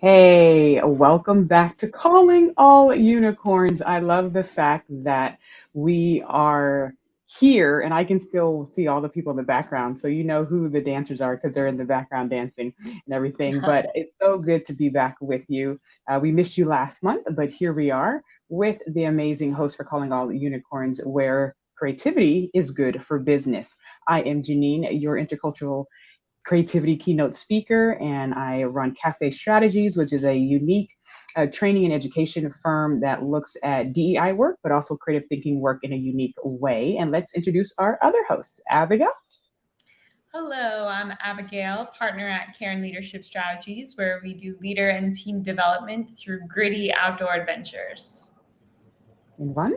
Hey, welcome back to Calling All Unicorns. I love the fact that we are here and I can still see all the people in the background. So you know who the dancers are because they're in the background dancing and everything. But it's so good to be back with you. We missed you last month, but here we are with the amazing host for Calling All Unicorns, where creativity is good for business. I am Janine, your intercultural creativity keynote speaker, and I run Cafe Strategies, which is a unique training and education firm that looks at DEI work, but also creative thinking work in a unique way. And let's introduce our other hosts, Abigail. Hello, I'm Abigail, partner at Cairn Leadership Strategies, where we do leader and team development through gritty outdoor adventures. And one.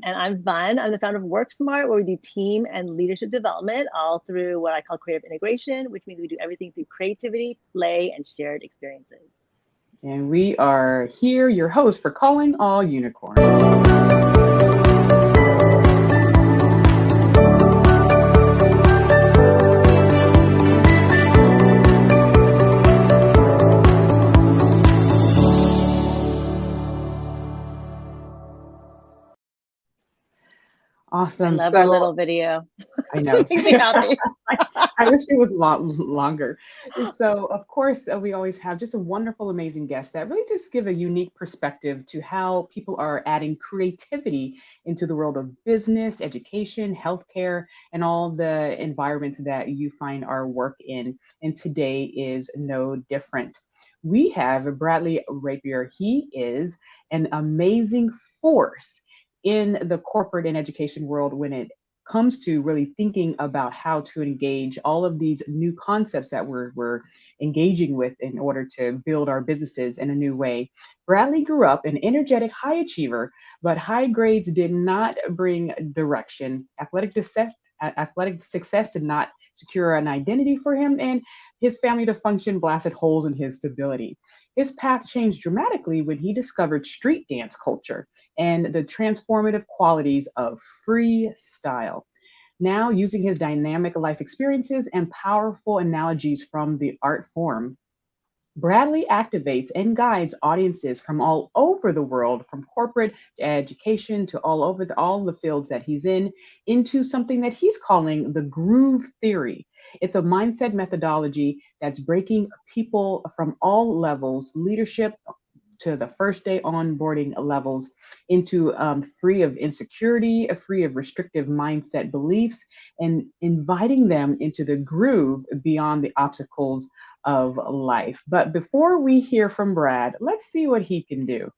And I'm Vun. I'm the founder of Work Smart, where we do team and leadership development all through what I call creative integration, which means we do everything through creativity, play, and shared experiences. And we are here, your host for Calling All Unicorns. Awesome. I love our little video. I know. It makes me happy. I wish it was longer. So, of course, we always have just a wonderful, amazing guest that really just give a unique perspective to how people are adding creativity into the world of business, education, healthcare, and all the environments that you find our work in. And today is no different. We have Bradley Rapier. He is an amazing force in the corporate and education world when it comes to really thinking about how to engage all of these new concepts that we're engaging with in order to build our businesses in a new way. Bradley grew up an energetic high achiever, but high grades did not bring direction. Athletic success did not secure an identity for him, and his family dysfunction blasted holes in his stability. His path changed dramatically when he discovered street dance culture and the transformative qualities of freestyle. Now, using his dynamic life experiences and powerful analogies from the art form, Bradley activates and guides audiences from all over the world, from corporate to education to all the fields that he's in, into something that he's calling the groove theory. It's a mindset methodology that's breaking people from all levels, leadership to the first day onboarding levels, into free of insecurity, free of restrictive mindset beliefs, and inviting them into the groove beyond the obstacles of life. But before we hear from Brad, let's see what he can do.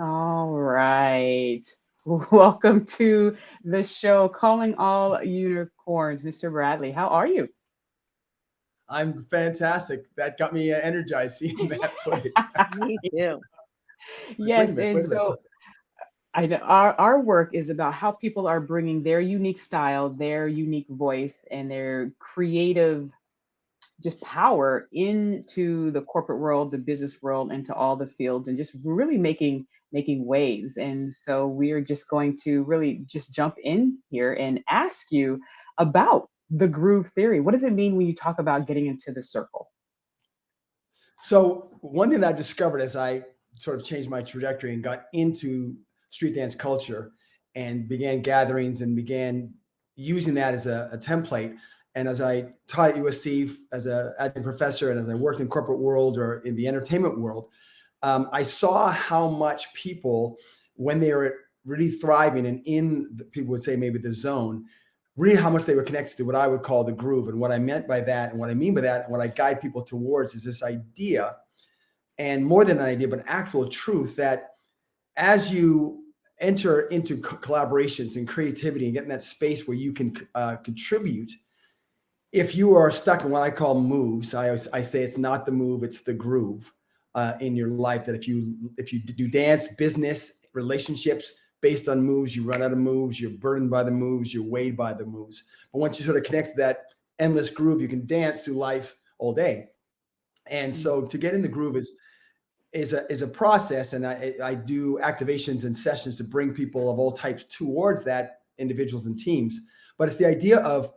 All right. Welcome to the show, Calling All Unicorns. Mr. Bradley, how are you? I'm fantastic. That got me energized seeing that footage. Me too. Yes, and so I know our work is about how people are bringing their unique style, their unique voice, and their creative just power into the corporate world, the business world, into all the fields, and just really making waves. And so we're just going to really just jump in here and ask you about the groove theory. What does it mean when you talk about getting into the circle? So one thing that I've discovered as I sort of changed my trajectory and got into street dance culture and began gatherings and began using that as a template. And as I taught at USC as an adjunct professor, and as I worked in corporate world or in the entertainment world, I saw how much people, when they were really thriving and in, people would say maybe the zone, really how much they were connected to what I would call the groove. And what I meant by that, and what I mean by that, and what I guide people towards is this idea, and more than an idea, but actual truth, that as you enter into collaborations and creativity and get in that space where you can contribute, if you are stuck in what I call moves, I say it's not the move, it's the groove in your life. That if you do dance, business, relationships based on moves, you run out of moves, you're burdened by the moves, you're weighed by the moves. But once you sort of connect to that endless groove, you can dance through life all day. And so to get in the groove is a process. And I do activations and sessions to bring people of all types towards that, individuals and teams. But it's the idea of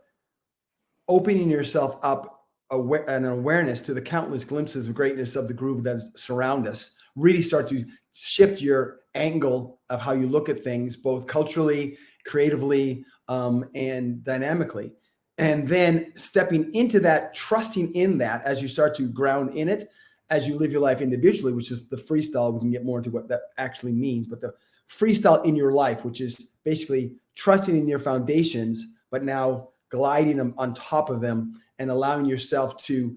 opening yourself up, an awareness to the countless glimpses of greatness of the groove that surround us. Really start to shift your angle of how you look at things, both culturally, creatively, and dynamically. And then stepping into that, trusting in that as you start to ground in it, as you live your life individually, which is the freestyle. We can get more into what that actually means, but the freestyle in your life, which is basically trusting in your foundations, but now gliding them on top of them and allowing yourself to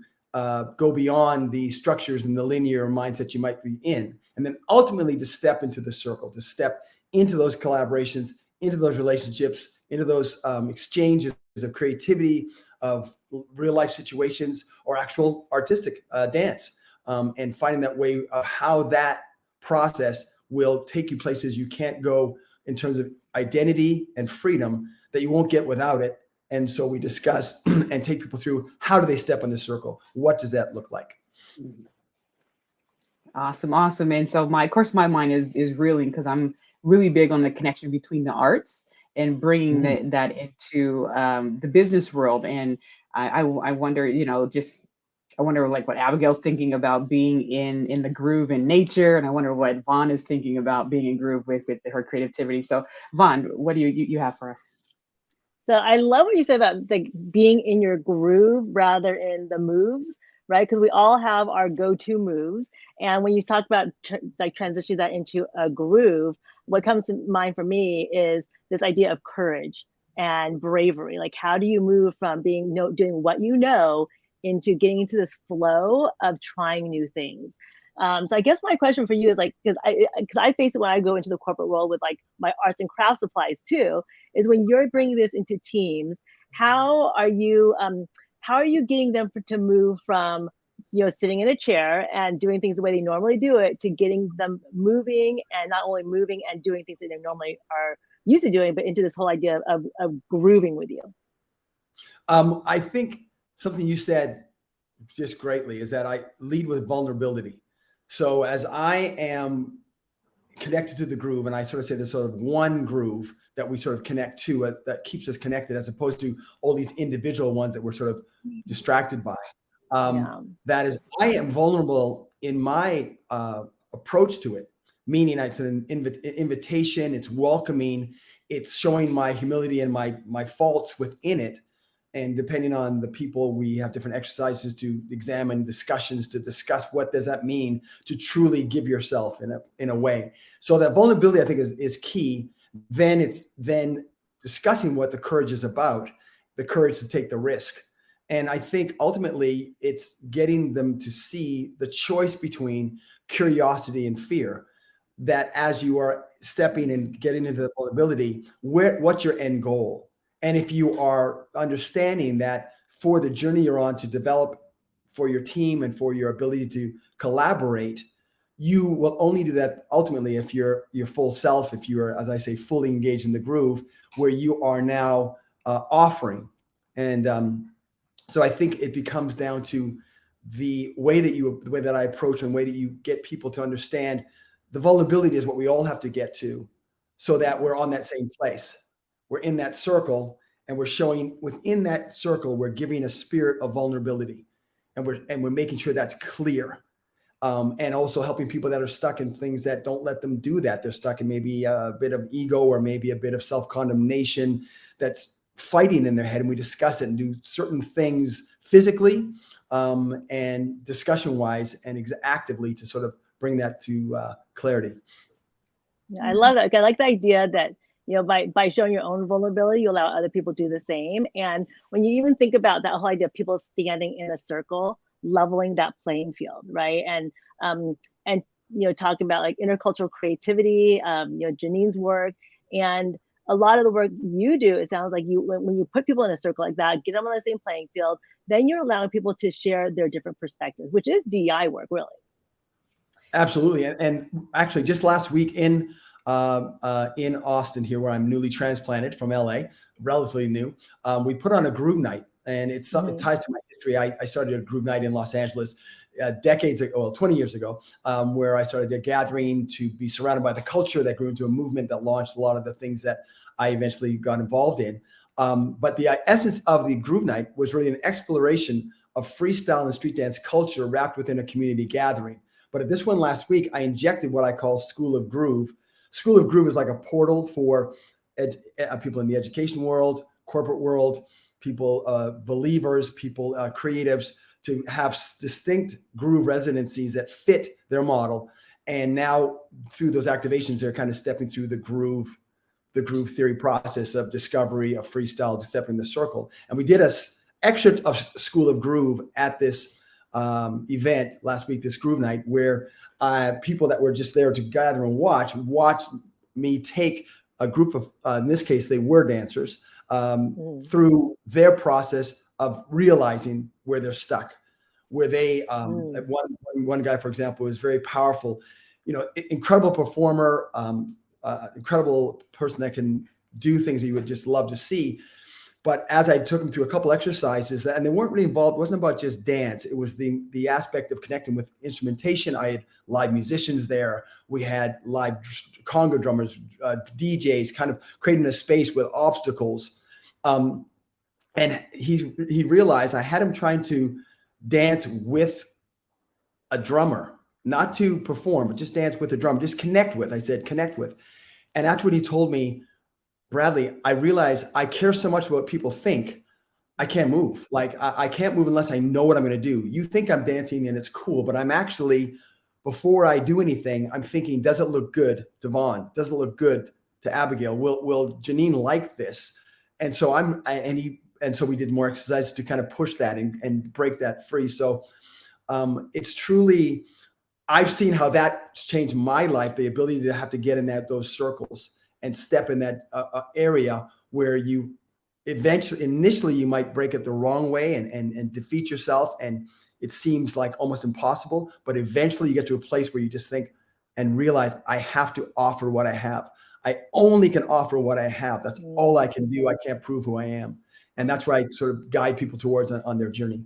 go beyond the structures and the linear mindset you might be in. And then ultimately to step into the circle, to step into those collaborations, into those relationships, into those exchanges of creativity, of real life situations, or actual artistic dance. And finding that way of how that process will take you places you can't go in terms of identity and freedom that you won't get without it. And so we discuss and take people through, how do they step on the circle? What does that look like? Awesome, awesome. And so my mind is reeling, because I'm really big on the connection between the arts and bringing that into the business world. And I wonder, I wonder like what Abigail's thinking about being in the groove in nature, and I wonder what Vaughn is thinking about being in groove with her creativity. So Vaughn, what do you have for us? So I love what you said about like being in your groove rather in the moves, right? Because we all have our go-to moves. And when you talk about like transitioning that into a groove, what comes to mind for me is this idea of courage and bravery. Like, how do you move from doing what you know into getting into this flow of trying new things? So I guess my question for you is like, because I face it when I go into the corporate world with like my arts and craft supplies too, is when you're bringing this into teams, how are you getting them to move from sitting in a chair and doing things the way they normally do it to getting them moving, and not only moving and doing things that they normally are used to doing, but into this whole idea of grooving with you? I think something you said just greatly is that I lead with vulnerability. So as I am connected to the groove, and I sort of say there's sort of one groove that we sort of connect to, that keeps us connected, as opposed to all these individual ones that we're sort of distracted by. That is, I am vulnerable in my approach to it, meaning it's an invitation, it's welcoming, it's showing my humility and my faults within it. And depending on the people, we have different exercises to examine, discussions to discuss what does that mean to truly give yourself in a way. So that vulnerability, I think, is key. Then it's discussing what the courage is about, the courage to take the risk. And I think ultimately it's getting them to see the choice between curiosity and fear, that as you are stepping and getting into the vulnerability, what's your end goal? And if you are understanding that for the journey you're on to develop for your team and for your ability to collaborate, you will only do that ultimately if you're your full self, if you're, as I say, fully engaged in the groove, where you are now offering. And so I think it becomes down to the way that I approach and the way that you get people to understand the vulnerability is what we all have to get to, so that we're on that same place. We're in that circle, and we're showing within that circle, we're giving a spirit of vulnerability, and we're making sure that's clear. And also helping people that are stuck in things that don't let them do that. They're stuck in maybe a bit of ego or maybe a bit of self-condemnation that's fighting in their head. And we discuss it and do certain things physically and discussion-wise and actively to sort of bring that to clarity. Yeah, I love that. I like the idea that by showing your own vulnerability, you allow other people to do the same. And when you even think about that whole idea of people standing in a circle, leveling that playing field, right? And talking about like intercultural creativity, Janine's work, and a lot of the work you do, it sounds like when you put people in a circle like that, get them on the same playing field, then you're allowing people to share their different perspectives, which is DEI work, really. Absolutely. And actually just last week in Austin here, where I'm newly transplanted from LA, relatively new, we put on a groove night, and it ties to my history. I started a groove night in Los Angeles decades ago, well, 20 years ago, where I started a gathering to be surrounded by the culture that grew into a movement that launched a lot of the things that I eventually got involved in. But the essence of the groove night was really an exploration of freestyle and street dance culture wrapped within a community gathering. But at this one last week, I injected what I call School of Groove. School of Groove is like a portal for people in the education world, corporate world, people, believers, people, creatives, to have distinct groove residencies that fit their model. And now through those activations, they're kind of stepping through the groove theory process of discovery, of freestyle, to step in the circle. And we did a excerpt of School of Groove at this event last week, this groove night, where people that were just there to gather and watched me take a group of, in this case, they were dancers, through their process of realizing where they're stuck, where they, one guy, for example, was very powerful, incredible performer, incredible person that can do things that you would just love to see. But as I took him through a couple exercises, and they weren't really involved, it wasn't about just dance. It was the aspect of connecting with instrumentation. I had live musicians there. We had live conga drummers, DJs, kind of creating a space with obstacles. And he realized I had him trying to dance with a drummer, not to perform, but just dance with a drummer, just connect with. I said, connect with. And that's what he told me. Bradley, I realize I care so much about what people think. I can't move. Like I can't move unless I know what I'm going to do. You think I'm dancing and it's cool, but I'm actually, before I do anything, I'm thinking, does it look good to Vaughn? Does it look good to Abigail? Will Janine like this? And so so we did more exercises to kind of push that and break that free. So it's truly, I've seen how that's changed my life, the ability to have to get in those circles and step in that area where you initially you might break it the wrong way and defeat yourself. And it seems like almost impossible, but eventually you get to a place where you just think and realize, I have to offer what I have. I only can offer what I have. That's all I can do. I can't prove who I am. And that's where I sort of guide people towards on their journey.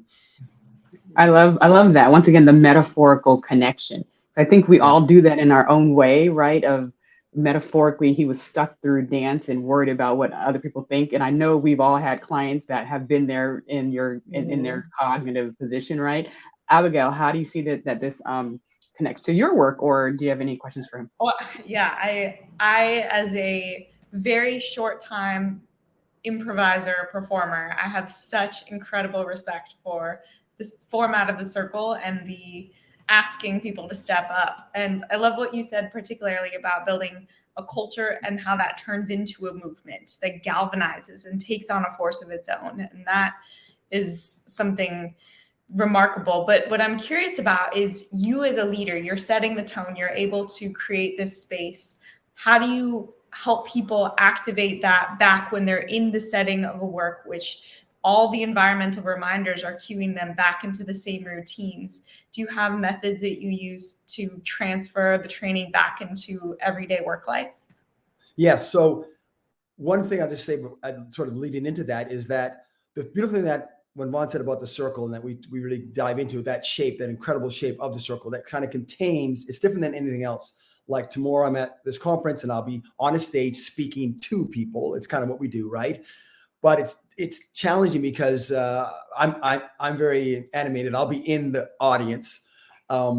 I love that. Once again, the metaphorical connection. I think we all do that in our own way, right? Of metaphorically, he was stuck through dance and worried about what other people think. And I know we've all had clients that have been there in their cognitive position, right? Abigail, how do you see that this connects to your work, or do you have any questions for him? Well, yeah, I as a very short time improviser, performer, I have such incredible respect for this format of the circle and the asking people to step up. And I love what you said, particularly about building a culture and how that turns into a movement that galvanizes and takes on a force of its own. And that is something remarkable. But what I'm curious about is, you as a leader, you're setting the tone, you're able to create this space. How do you help people activate that back when they're in the setting of a work, which all the environmental reminders are cueing them back into the same routines? Do you have methods that you use to transfer the training back into everyday work life? Yes. So one thing I'll just say, sort of leading into that, is that the beautiful thing that when Vaughn said about the circle, and that we really dive into that shape, that incredible shape of the circle that kind of contains, it's different than anything else. Like tomorrow I'm at this conference and I'll be on a stage speaking to people. It's kind of what we do, right? But it's challenging because I'm very animated. I'll be in the audience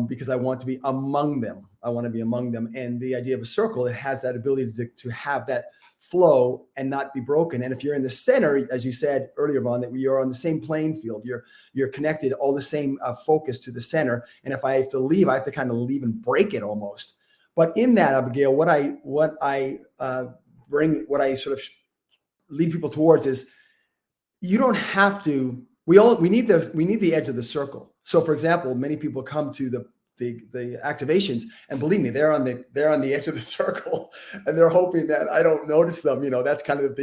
because I want to be among them. I want to be among them. And the idea of a circle, it has that ability to have that flow and not be broken. And if you're in the center, as you said earlier, Vaughn, that you're on the same playing field, you're connected, all the same focus to the center. And if I have to leave, I have to kind of leave and break it almost. But in that, Abigail, what I I sort of lead people towards is you don't have to. We need the edge of the circle. So, for example, many people come to the activations, and believe me, they're on the edge of the circle, and they're hoping that I don't notice them. That's kind of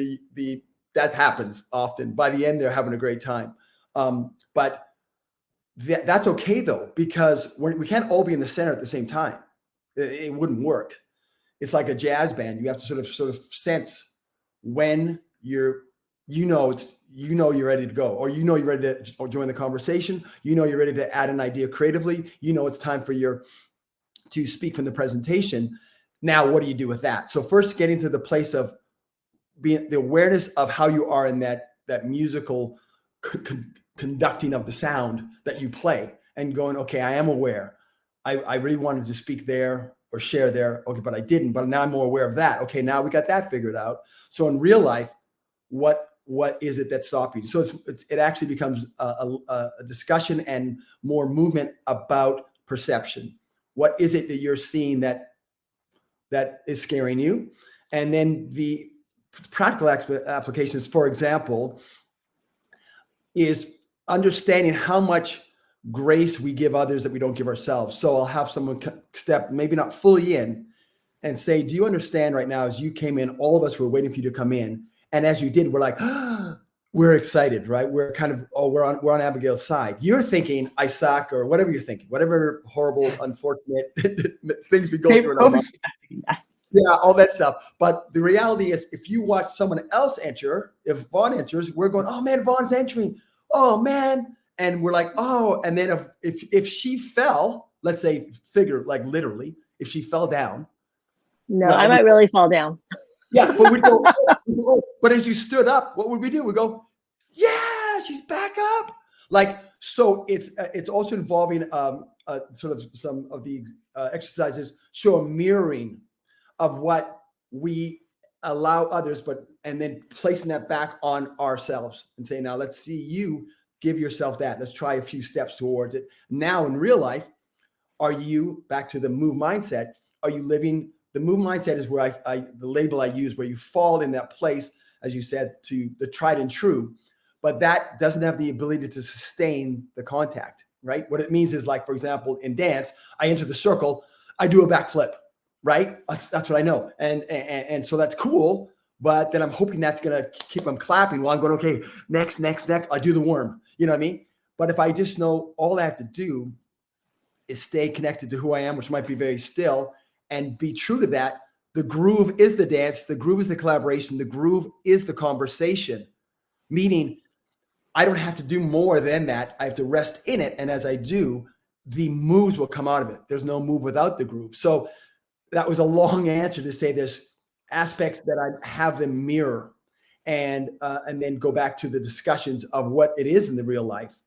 that happens often. By the end, they're having a great time, but that's okay though, because we can't all be in the center at the same time. It wouldn't work. It's like a jazz band. You have to sort of sense when you're ready to go, or you're ready to join the conversation. You're ready to add an idea creatively. It's time for to speak from the presentation. Now, what do you do with that? So first, getting to the place of being the awareness of how you are in that musical conducting of the sound that you play, and going, okay, I am aware. I really wanted to speak there or share there. Okay, but I didn't. But now I'm more aware of that. Okay, now we got that figured out. So in real life, what is it that's stopping you? So it actually becomes a discussion and more movement about perception. What is it that you're seeing that is scaring you? And then the practical applications, for example, is understanding how much grace we give others that we don't give ourselves. So I'll have someone step maybe not fully in and say, do you understand right now, as you came in, all of us were waiting for you to come in. And as you did, we're like, we're excited, right? We're kind of, we're on Abigail's side. You're thinking I suck, or whatever you're thinking, whatever horrible, unfortunate things we go through in our mind. Yeah, all that stuff. But the reality is, if you watch someone else enter, if Vaughn enters, we're going, oh man, Vaughn's entering. Oh man. And we're like, oh, and then if she fell, let's say like literally, if she fell down. No, I might really fall down. Yeah, but we'd go, but as you stood up, what would we do? We go, yeah, she's back up. Like, so it's also involving sort of some of the exercises show a mirroring of what we allow others, and then placing that back on ourselves and saying, now let's see you give yourself that. Let's try a few steps towards it. Now in real life, are you back to the move mindset? Are you living? The move mindset is where the label I use, where you fall in that place, as you said, to the tried and true, but that doesn't have the ability to sustain the contact, right? What it means is, like, for example, in dance, I enter the circle, I do a backflip, right? That's what I know. And so that's cool, but then I'm hoping that's going to keep them clapping while I'm going, okay, next, I do the worm. You know what I mean? But if I just know all I have to do is stay connected to who I am, which might be very still, and be true to that, the groove is the dance, the groove is the collaboration, the groove is the conversation, meaning I don't have to do more than that. I have to rest in it. And as I do, the moves will come out of it. There's no move without the groove. So that was a long answer to say there's aspects that I have them mirror, and then go back to the discussions of what it is in the real life,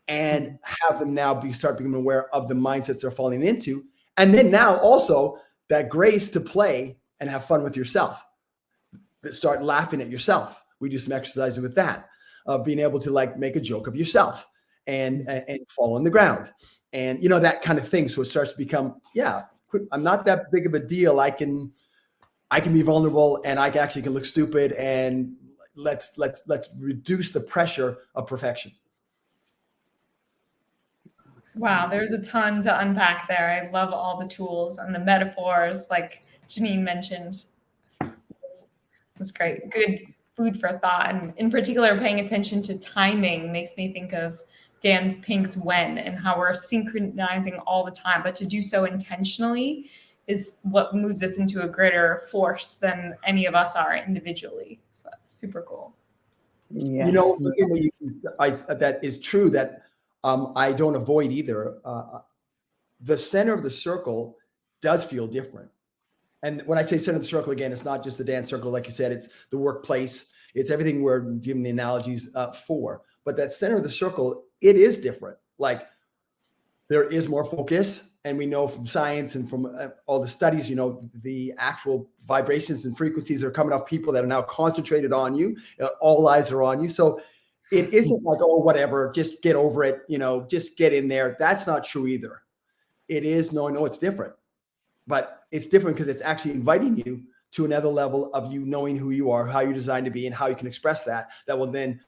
and have them now start becoming aware of the mindsets they're falling into. And then now also that grace to play and have fun with yourself. Start laughing at yourself. We do some exercises with that, of being able to like make a joke of yourself and fall on the ground, and that kind of thing. So it starts to become, I'm not that big of a deal. I can be vulnerable, and I actually can look stupid, and let's reduce the pressure of perfection. Wow, there's a ton to unpack there. I love all the tools and the metaphors, like Janine mentioned. That's great. Good food for thought. And in particular, paying attention to timing makes me think of Dan Pink's When, and how we're synchronizing all the time, but to do so intentionally is what moves us into a greater force than any of us are individually. So that's super cool. Yeah. That is true, that I don't avoid either. The center of the circle does feel different. And when I say center of the circle, again, it's not just the dance circle, like you said, it's the workplace. It's everything we're giving the analogies for. But that center of the circle, it is different. Like, there is more focus. And we know from science and from all the studies, the actual vibrations and frequencies are coming off people that are now concentrated on you. All eyes are on you. So it isn't like, oh, whatever, just get over it, just get in there. That's not true either. It is, no, it's different. But it's different because it's actually inviting you to another level of you knowing who you are, how you're designed to be, and how you can express that will then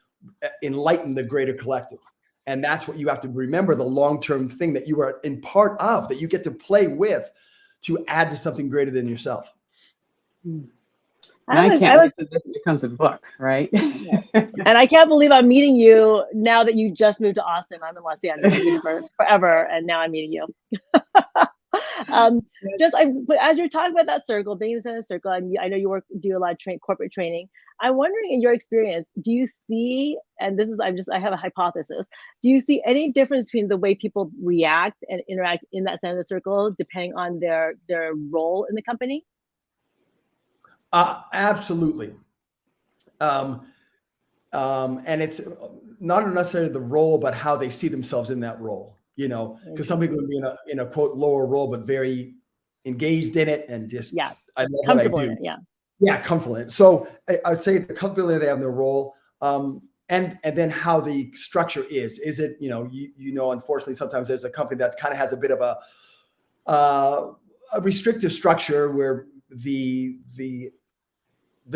enlighten the greater collective. And that's what you have to remember, the long-term thing that you are in part of, that you get to play with to add to something greater than yourself. And I can't wait till this becomes a book, right? And I can't believe I'm meeting you now that you just moved to Austin. I'm in Los Angeles forever, and now I'm meeting you. But as you're talking about that circle, being in a circle, and I know you do a lot of corporate training. I'm wondering, in your experience, do you see, and this is, I have a hypothesis, do you see any difference between the way people react and interact in that center circle, depending on their role in the company? Absolutely. And it's not necessarily the role, but how they see themselves in that role, because some people would be in a quote lower role, but very engaged in it and just, I love what I do. In it, comfortable in it. So I'd say the comfortability they have in their role, and then how the structure is it, unfortunately, sometimes there's a company that's kind of has a bit of a restrictive structure where the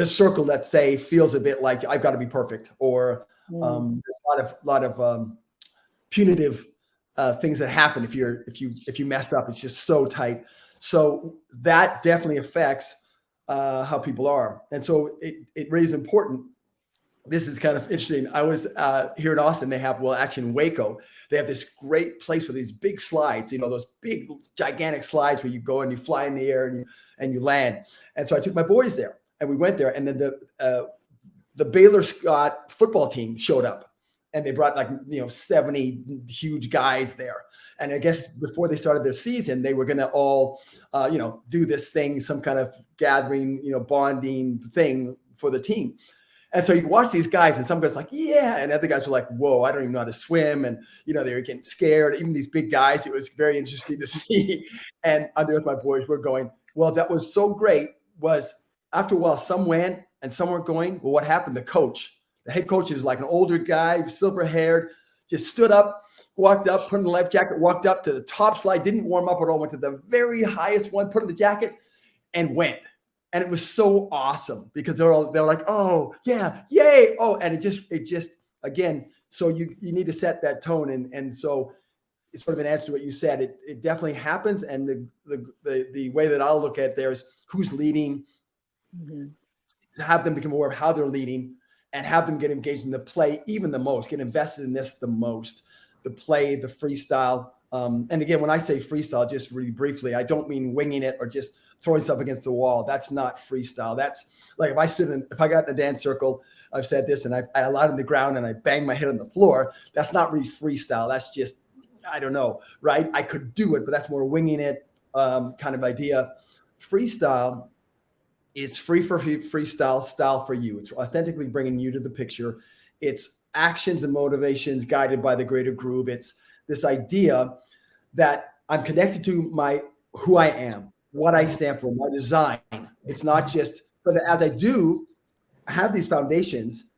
circle, let's say, feels a bit like I've got to be perfect, or there's a lot of punitive things that happen if you mess up. It's just so tight. So that definitely affects how people are, and so it really is important. This is kind of interesting. I was here in Austin. They have, actually in Waco, they have this great place with these big slides. Those big, gigantic slides where you go and you fly in the air and you land. And so I took my boys there. And we went there, and then the Baylor Scott football team showed up, and they brought 70 huge guys there. And I guess before they started their season, they were going to all, do this thing, some kind of gathering, bonding thing for the team. And so you watch these guys, and some guys like, yeah, and other guys were like, whoa, I don't even know how to swim, and they were getting scared. Even these big guys, it was very interesting to see. And I'm there with my boys. We're going, well, that was so great. Was after a while, some went and some weren't going. Well, what happened? The head coach is like an older guy, silver haired, just stood up, walked up, put on the life jacket, walked up to the top slide, didn't warm up at all, went to the very highest one, put on the jacket, and went. And it was so awesome because they're like, oh yeah, yay. Oh, and it just again, so you need to set that tone. And so it's sort of an answer to what you said. It definitely happens. And the way that I'll look at there is who's leading, to have them become aware of how they're leading, and have them get engaged in the play even the most, get invested in this the most, the play, the freestyle. And again, when I say freestyle, just really briefly, I don't mean winging it or just throwing stuff against the wall. That's not freestyle. That's like if I got in a dance circle, I've said this, and I allowed on the ground and I banged my head on the floor. That's not really freestyle. That's just, I don't know, right? I could do it, but that's more winging it kind of idea. Freestyle is free for freestyle, style for you. It's authentically bringing you to the picture. It's actions and motivations guided by the greater groove. It's this idea that I'm connected to who I am, what I stand for, my design. It's not just, but as I have these foundations,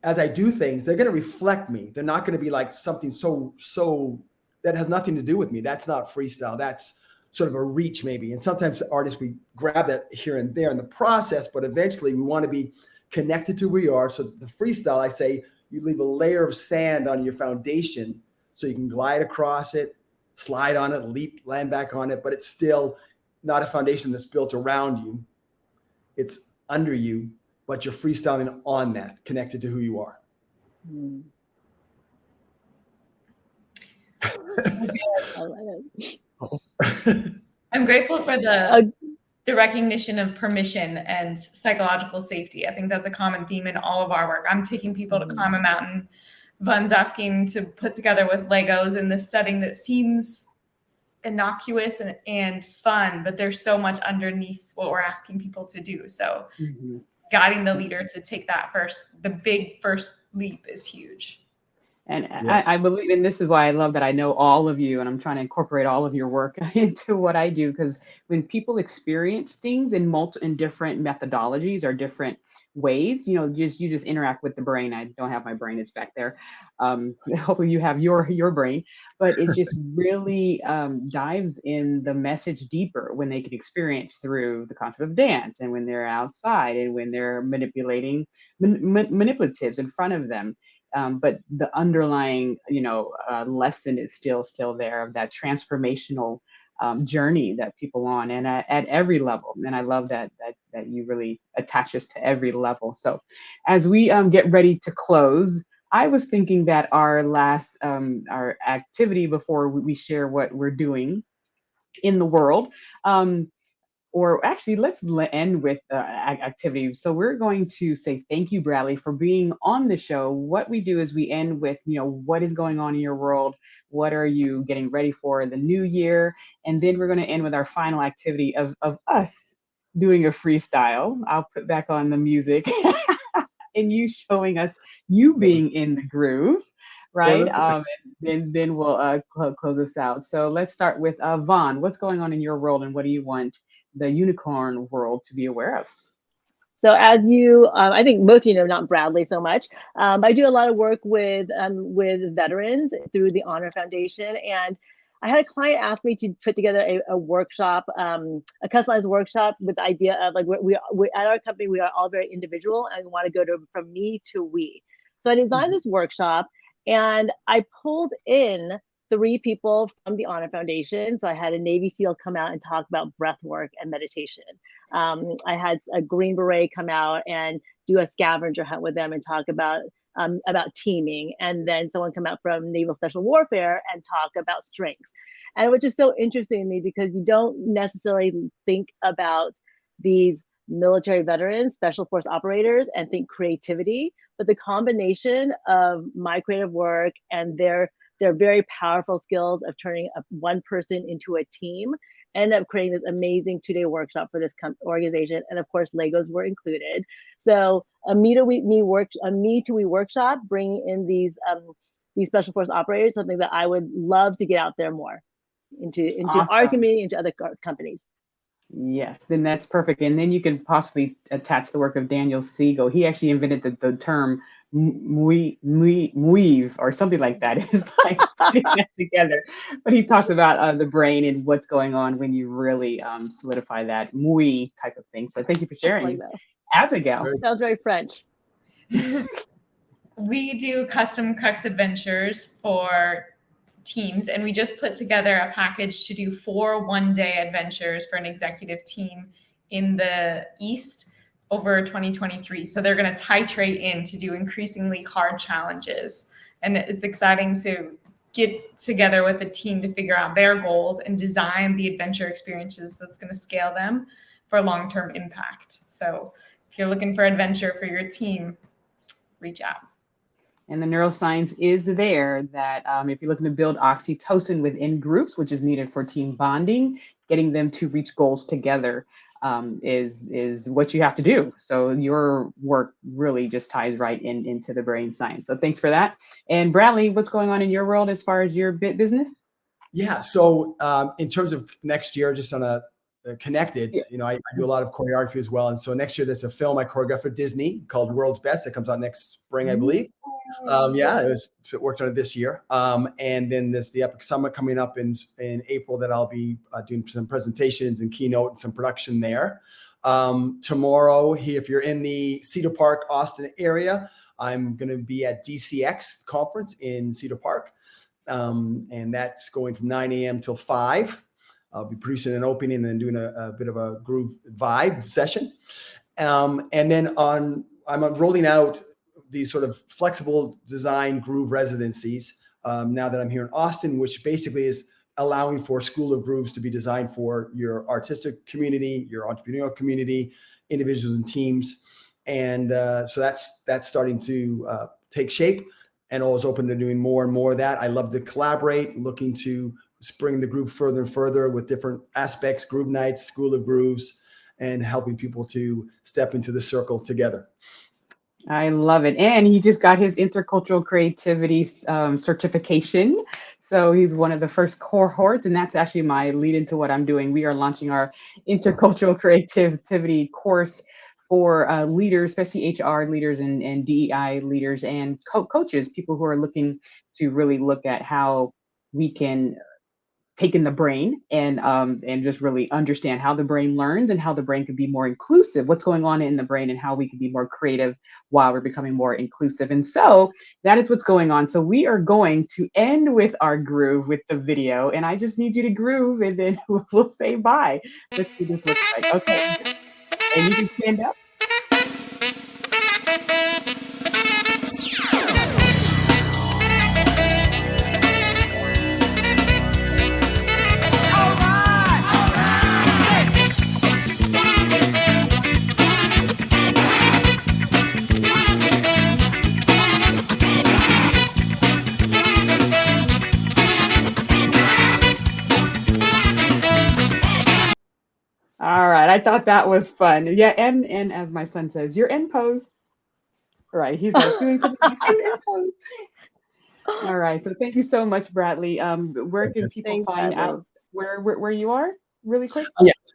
as I do things, they're going to reflect me. They're not going to be like something so that has nothing to do with me. That's not freestyle. That's sort of a reach maybe. And sometimes artists, we grab that here and there in the process, but eventually we want to be connected to who we are. So the freestyle, I say, you leave a layer of sand on your foundation so you can glide across it, slide on it, leap, land back on it, but it's still not a foundation that's built around you. It's under you, but you're freestyling on that, connected to who you are. I'm grateful for the recognition of permission and psychological safety. I think that's a common theme in all of our work. I'm taking people to climb a mountain. Van's asking to put together with Legos in this setting that seems innocuous and fun, but there's so much underneath what we're asking people to do. So guiding the leader to take the big first leap is huge. And Yes. I believe, and this is why I love that I know all of you, and I'm trying to incorporate all of your work into what I do. Because when people experience things in different methodologies or different ways, you just interact with the brain. I don't have my brain; it's back there. Hopefully, you have your brain, but it just really dives in the message deeper when they can experience through the concept of dance, and when they're outside, and when they're manipulatives in front of them, but the underlying lesson is still there, of that transformational journey that people on, and at every level. And I love that you really attach us to every level. So as we get ready to close, I was thinking that our last our activity before we share what we're doing in the world, or actually, let's end with activity. So we're going to say thank you, Bradley, for being on the show. What we do is we end with, what is going on in your world? What are you getting ready for the new year? And then we're going to end with our final activity of us doing a freestyle. I'll put back on the music and you showing us you being in the groove. Right. And then we'll close this out. So let's start with Vaughn. What's going on in your world, and what do you want the unicorn world to be aware of? So as you, I think most of you know, not Bradley so much, but I do a lot of work with veterans through the Honor Foundation. And I had a client ask me to put together a workshop, a customized workshop with the idea of, like, we at our company, we are all very individual and we want to go from me to we. So I designed this workshop, and I pulled in 3 people from the Honor Foundation. So I had a Navy SEAL come out and talk about breath work and meditation. I had a Green Beret come out and do a scavenger hunt with them and talk about teaming. And then someone come out from Naval Special Warfare and talk about strengths. And which is so interesting to me, because you don't necessarily think about these military veterans, special force operators, and think creativity, but the combination of my creative work and their very powerful skills of turning one person into a team ended up creating this amazing 2-day workshop for this organization. And of course, Legos were included. So a Me to We workshop, bringing in these special force operators, something that I would love to get out there more into Awesome. our community, into other companies. Yes, then that's perfect. And then you can possibly attach the work of Daniel Siegel. He actually invented the term weave or something like that. It's like putting that together. But he talks about the brain and what's going on when you really solidify that muy type of thing. So thank you for sharing. Like Abigail. Sounds very French. We do custom crux adventures for teams, and we just put together a package to do 4 one-day adventures for an executive team in the East over 2023. So they're going to titrate in to do increasingly hard challenges, and it's exciting to get together with a team to figure out their goals and design the adventure experiences that's going to scale them for long-term impact. So if you're looking for adventure for your team, reach out. And the neuroscience is there that if you're looking to build oxytocin within groups, which is needed for team bonding, getting them to reach goals together is what you have to do. So your work really just ties right into the brain science. So thanks for that. And Bradley, what's going on in your world as far as your business? Yeah. So in terms of next year, just on a connected, I do a lot of choreography as well. And so next year, there's a film I choreographed for Disney called World's Best that comes out next spring, I believe. It worked on it this year. And then there's the Epic Summit coming up in April that I'll be doing some presentations and keynote and some production there. Tomorrow, if you're in the Cedar Park, Austin area, I'm going to be at DCX conference in Cedar Park. And that's going from 9 a.m. till 5. I'll be producing an opening and then doing a bit of a groove vibe session. And then I'm rolling out these sort of flexible design groove residencies now that I'm here in Austin, which basically is allowing for School of Grooves to be designed for your artistic community, your entrepreneurial community, individuals and teams. And so that's starting to take shape, and always open to doing more and more of that. I love to collaborate, looking to bring the group further and further with different aspects, groove nights, School of Grooves, and helping people to step into the circle together. I love it. And he just got his intercultural creativity certification. So he's one of the first cohorts, and that's actually my lead into what I'm doing. We are launching our intercultural creativity course for leaders, especially HR leaders and DEI leaders and coaches, people who are looking to really look at how we can taken the brain and just really understand how the brain learns and how the brain can be more inclusive, what's going on in the brain and how we can be more creative while we're becoming more inclusive. And so that is what's going on. So we are going to end with our groove with the video, and I just need you to groove and then we'll say bye. Let's see what this looks like. Okay, and you can stand up. All right, I thought that was fun. Yeah, and as my son says, you're in pose. Right, he's like doing to the in pose. All right, so thank you so much, Bradley. Where can people Thanks, find Bradley. out where you are, really quick?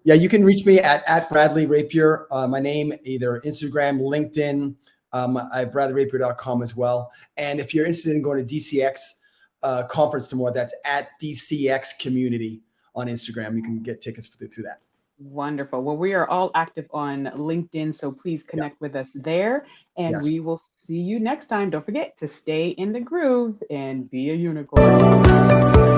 Yeah, you can reach me at Bradley Rapier. My name, either Instagram, LinkedIn. I have bradleyrapier.com as well. And if you're interested in going to DCX conference tomorrow, that's at DCX Community on Instagram. You can get tickets through that. Wonderful. Well, we are all active on LinkedIn, so please connect with us there, and Yes. we will see you next time. Don't forget to stay in the groove and be a unicorn.